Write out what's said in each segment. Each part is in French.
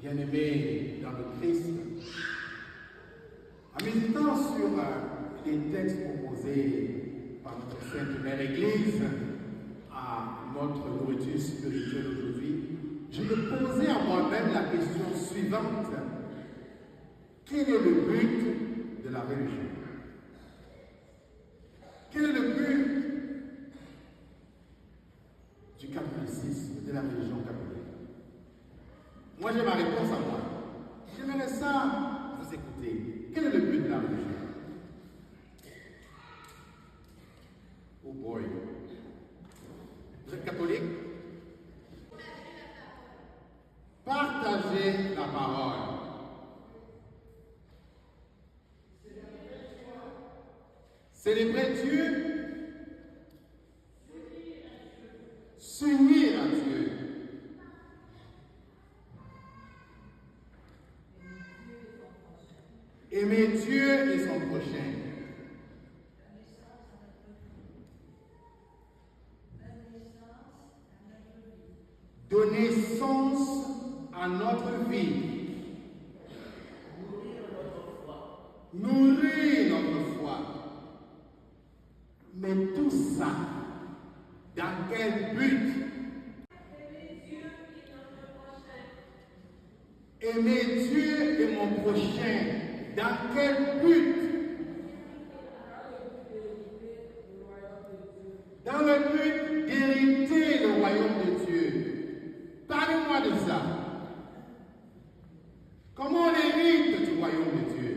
bien-aimés dans le Christ, en méditant sur les textes proposés par notre Sainte Mère Église à notre nourriture spirituelle aujourd'hui, je me posais à moi-même la question suivante. Quel est le but de la religion? Quel est le but du catholicisme, de la religion catholique? Moi, j'ai ma réponse à moi. J'aimerais ça vous écouter. Quel est le but de la religion? Oh boy. Vous êtes catholique? Partagez la parole. Célébrer Dieu. S'unir à Dieu. Aimer Dieu et son prochain. Donner sens à notre vie. Nourrir notre foi. Mais tout ça, dans quel but? Aimer Dieu et mon prochain. Dans quel but? Dans le but d'hériter le royaume de Dieu. Parlez-moi de ça. Comment on hérite du royaume de Dieu?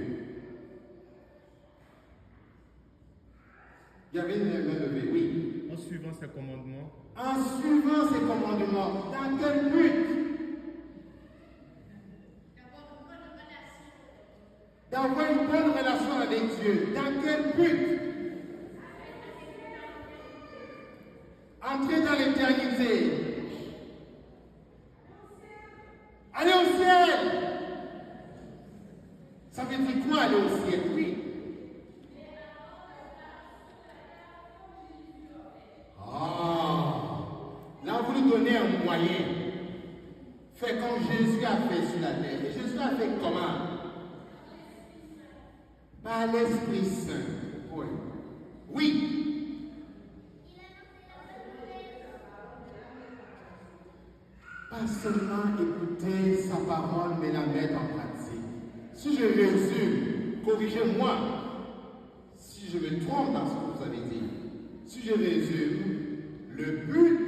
Il y avait une main levée, oui. En suivant ses commandements. En suivant ses commandements. Dans quel but? D'avoir une bonne relation avec Dieu. Dans quel but? Entrer dans l'éternité. Aller au ciel. Ça veut dire quoi aller au ciel? Oui. Là, vous lui donnez un moyen. Fait comme Jésus a fait sur la terre. Et Jésus a fait comment? Par l'Esprit Saint. Oui. Oui. Pas seulement écouter sa parole, mais la mettre en pratique. Si je résume, corrigez-moi si je me trompe dans ce que vous avez dit. Si je résume, le but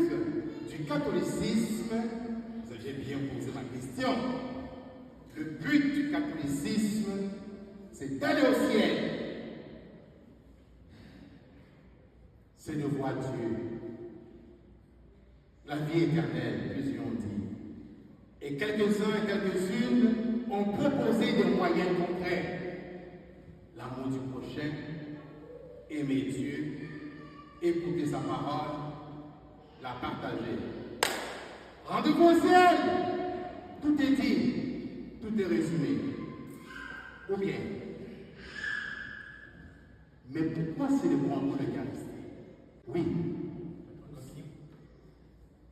du catholicisme, vous avez bien posé ma question, le but du catholicisme, c'est d'aller au ciel. C'est de voir Dieu. La vie éternelle, plusieurs ont dit. Et quelques-uns et quelques-unes ont proposé des moyens concrets. L'amour du prochain, aimer Dieu, écouter sa parole, la partager. Rendez-vous au ciel. Tout est dit, tout est résumé. Ou bien, mais pourquoi célébrons-nous l'Eucharistie? Oui.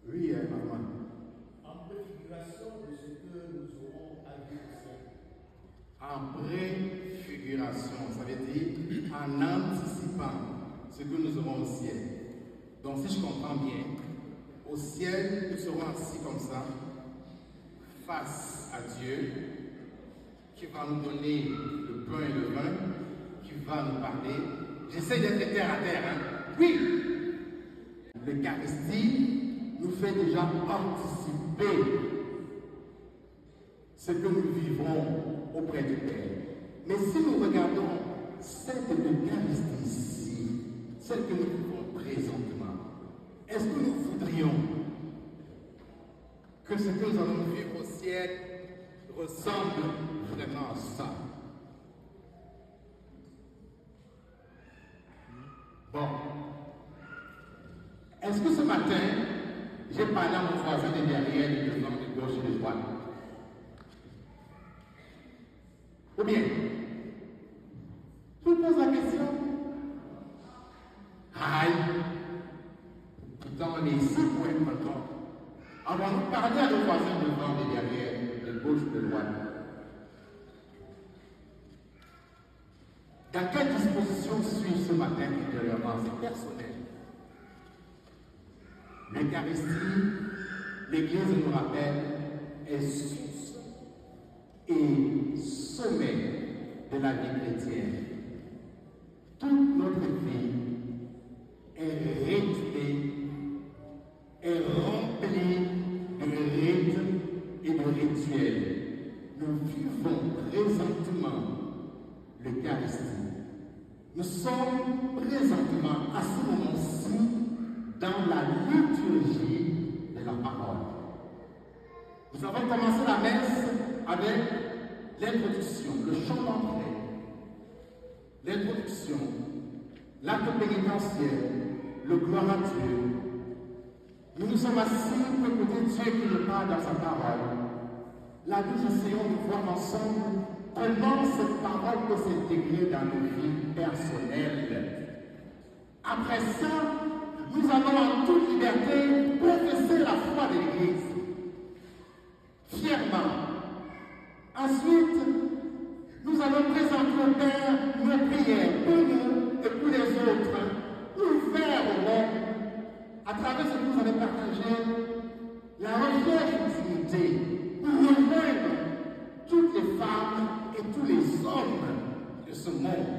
Oui, maman. En préfiguration de ce que nous aurons à vivre. En préfiguration, ça veut dire en anticipant ce que nous aurons au ciel. Donc, si je comprends bien, au ciel, nous serons assis comme ça, face à Dieu, qui va nous donner le pain et le vin, qui va nous parler. J'essaie d'être terre à terre, hein? Oui! L'Eucharistie nous fait déjà anticiper ce que nous vivrons auprès du Père. Mais si nous regardons cette Eucharistie-ci, celle que nous vivons présentement, est-ce que nous voudrions que ce que nous allons vivre au ciel ressemble vraiment à ça? Bon. Est-ce que ce matin, j'ai parlé à mon voisin de derrière, de devant, de gauche et de droite? Ou bien, je vous pose la question. Aïe! Pourtant, on est ici pour être content. Avons-nous parlé à nos voisins de devant, de derrière, de gauche, de droite. Dans quelle disposition suis-je ce matin intérieurement? C'est personnel. L'Eucharistie, l'Église nous rappelle, est source et sommet de la vie chrétienne. Toute notre vie est rythmée, est remplie de rythmes et de rituels. Nous vivons présentement l'Eucharistie. Nous sommes présentement à ce moment-ci dans la liturgie de la parole. Nous avons commencé la messe avec l'introduction, le chant d'entrée, l'introduction, l'acte pénitentiel, le gloire à Dieu. Nous nous sommes assis pour écouter Dieu qui nous parle dans sa parole. Là, nous essayons de voir ensemble comment cette parole peut s'intégrer dans nos vies personnelles. Après ça, nous allons en toute liberté professer la foi de l'Église. Fièrement. Ensuite, nous allons présenter au Père nos prières pour nous et pour les autres, ouverts au monde, à travers ce que vous avez partagé, la recherche d'utilité pour rejoindre toutes les femmes et tous les hommes de ce monde.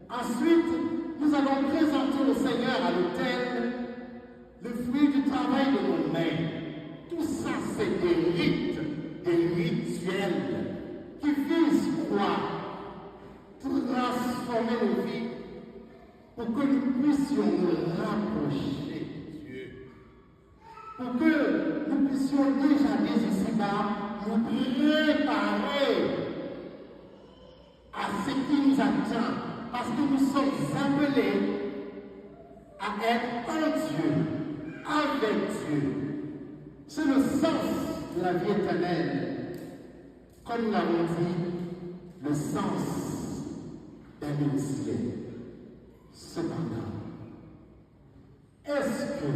Ensuite, nous allons présenter au Seigneur à l'autel le fruit du travail de nos mains. Tout ça, c'est des rites, des rituels qui visent quoi? Transformer nos vies pour que nous puissions nous rapprocher de Dieu. Pour que nous puissions déjà dès ici-bas nous préparer à ce qui nous attend. Parce que nous sommes appelés à être en Dieu, avec Dieu. C'est le sens de la vie éternelle. Comme nous l'avons dit, le sens d'un ministère. Cependant, est-ce que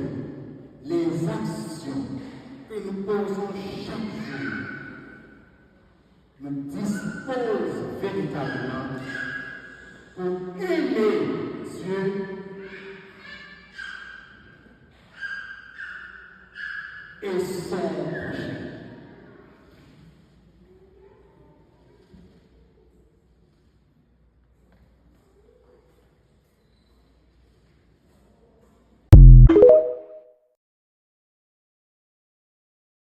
les actions que nous posons chaque jour nous disposent véritablement pour aimer Dieu et son prochain?